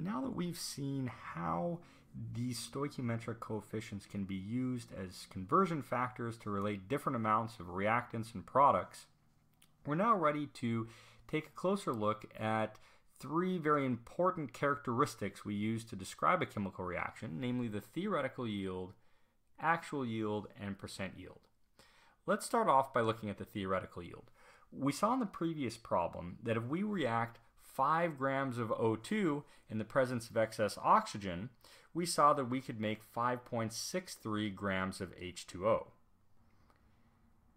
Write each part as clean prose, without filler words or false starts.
now that we've seen how these stoichiometric coefficients can be used as conversion factors to relate different amounts of reactants and products, we're now ready to take a closer look at three very important characteristics we use to describe a chemical reaction, namely the theoretical yield, actual yield, and percent yield. Let's start off by looking at the theoretical yield. We saw in the previous problem that if we react 5 grams of O2 in the presence of excess oxygen, we saw that we could make 5.63 grams of H2O.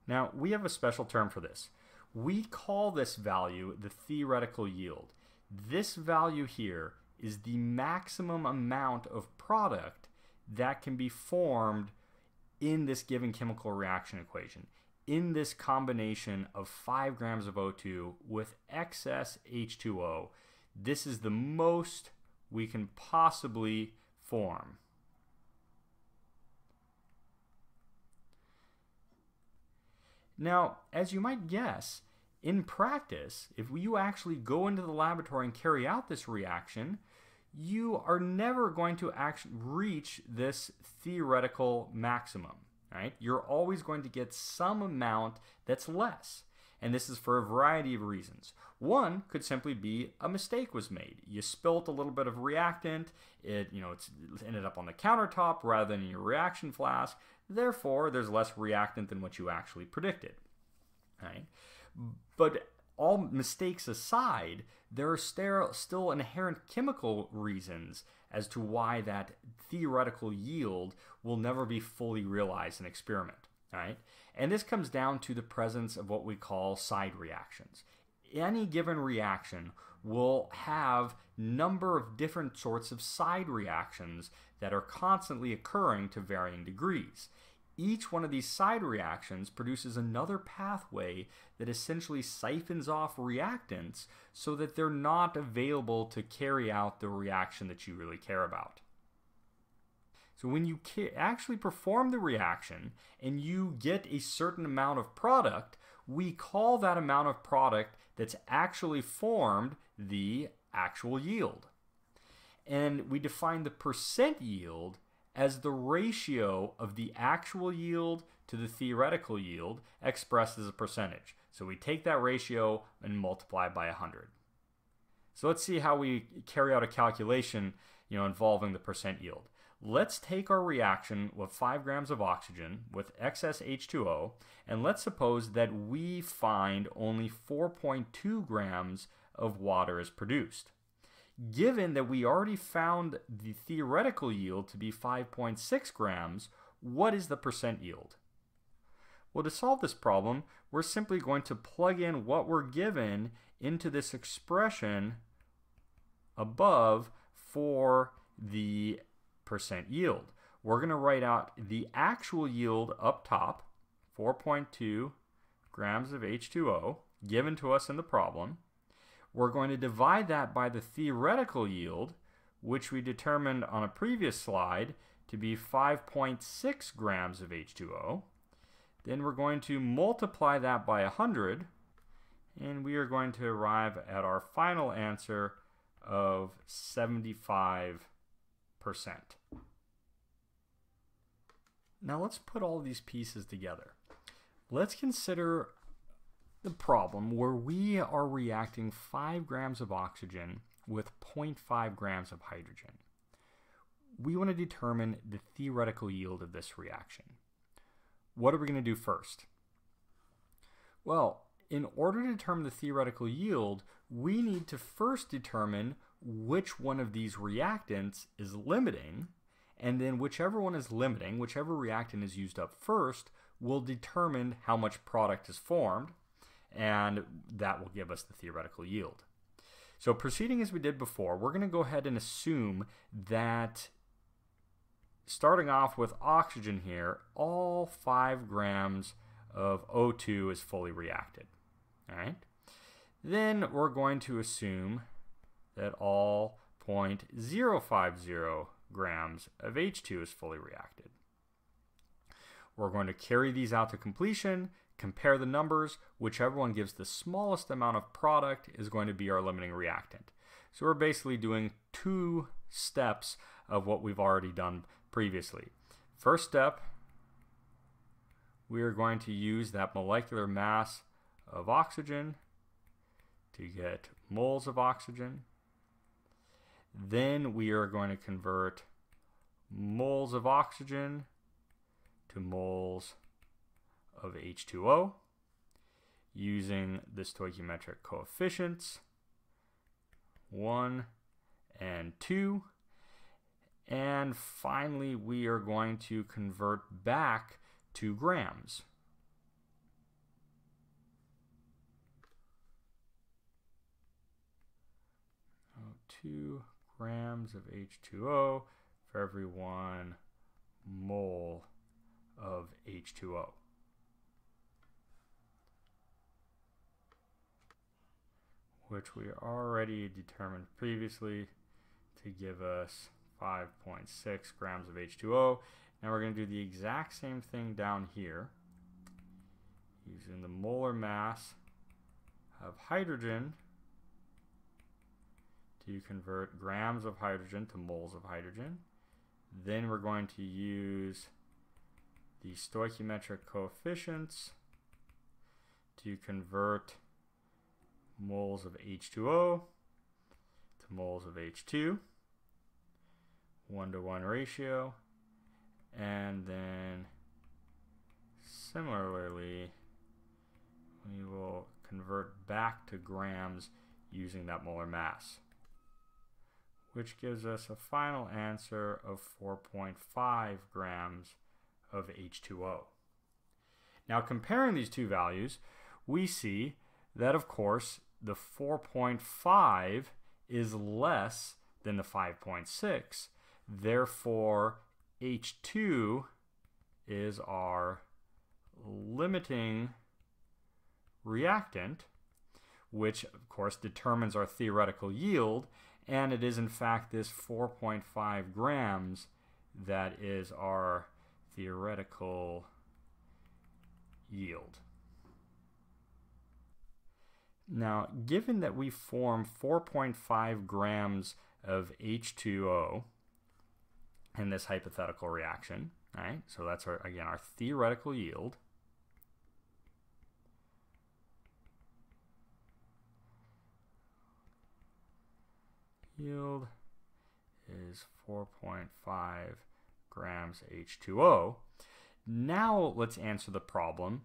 Now, we have a special term for this. We call this value the theoretical yield. This value here is the maximum amount of product that can be formed in this given chemical reaction equation, in this combination of 5 grams of O2 with excess H2O. This is the most we can possibly form. Now, as you might guess, in practice, if you actually go into the laboratory and carry out this reaction, you are never going to actually reach this theoretical maximum, right? You're always going to get some amount that's less. And this is for a variety of reasons. One could simply be a mistake was made. You spilt a little bit of reactant, it's ended up on the countertop rather than in your reaction flask. Therefore, there's less reactant than what you actually predicted, right? But all mistakes aside, there are still inherent chemical reasons as to why that theoretical yield will never be fully realized in experiment, right? And this comes down to the presence of what we call side reactions. Any given reaction will have a number of different sorts of side reactions that are constantly occurring to varying degrees. Each one of these side reactions produces another pathway that essentially siphons off reactants so that they're not available to carry out the reaction that you really care about. So when you actually perform the reaction and you get a certain amount of product, we call that amount of product that's actually formed the actual yield. And we define the percent yield as the ratio of the actual yield to the theoretical yield expressed as a percentage. So we take that ratio and multiply by 100. So let's see how we carry out a calculation involving the percent yield. Let's take our reaction with 5 grams of oxygen with excess H2O, and let's suppose that we find only 4.2 grams of water is produced. Given that we already found the theoretical yield to be 5.6 grams, what is the percent yield? Well, to solve this problem, we're simply going to plug in what we're given into this expression above for the percent yield. We're going to write out the actual yield up top, 4.2 grams of H2O, given to us in the problem. We're going to divide that by the theoretical yield, which we determined on a previous slide to be 5.6 grams of H2O. Then we're going to multiply that by 100, and we are going to arrive at our final answer of 75%. Now let's put all these pieces together. Let's consider the problem where we are reacting 5 grams of oxygen with 0.5 grams of hydrogen. We want to determine the theoretical yield of this reaction. What are we going to do first? Well, in order to determine the theoretical yield, we need to first determine which one of these reactants is limiting, and then whichever one is limiting, whichever reactant is used up first, will determine how much product is formed, and that will give us the theoretical yield. So proceeding as we did before, we're going to go ahead and assume that starting off with oxygen here, all 5 grams of O2 is fully reacted. All right? Then we're going to assume that all 0.050 grams of H2 is fully reacted. We're going to carry these out to completion, compare the numbers. Whichever one gives the smallest amount of product is going to be our limiting reactant. So we're basically doing 2 steps of what we've already done previously. First step, we are going to use that molecular mass of oxygen to get moles of oxygen. Then we are going to convert moles of oxygen to moles of H2O using the stoichiometric coefficients 1 and 2. And finally, we are going to convert back to grams. 2 grams of H2O for every 1 mole of H2O. Which we already determined previously to give us 5.6 grams of H2O. Now we're going to do the exact same thing down here using the molar mass of hydrogen to convert grams of hydrogen to moles of hydrogen. Then we're going to use the stoichiometric coefficients to convert moles of H2O to moles of H2, 1-to-1 ratio, and then similarly we will convert back to grams using that molar mass, which gives us a final answer of 4.5 grams of H2O. Now comparing these two values, we see that of course the 4.5 is less than the 5.6. Therefore, H2 is our limiting reactant, which of course determines our theoretical yield, and it is in fact this 4.5 grams that is our theoretical yield. Now, given that we form 4.5 grams of H2O in this hypothetical reaction, right? So that's again our theoretical yield. Yield is 4.5 grams H2O. Now let's answer the problem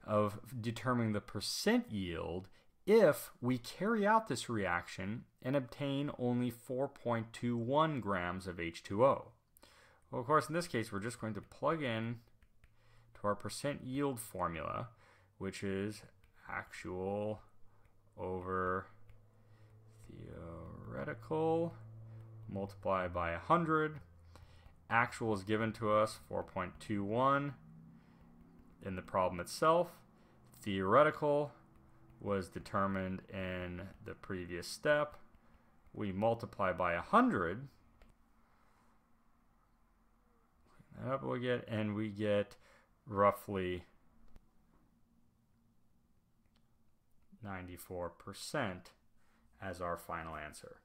of determining the percent yield if we carry out this reaction and obtain only 4.21 grams of H2O. Well, of course, in this case, we're just going to plug in to our percent yield formula, which is actual over theoretical multiplied by 100. Actual is given to us 4.21 in the problem itself. Theoretical was determined in the previous step. We multiply by 100. That we get roughly 94% as our final answer.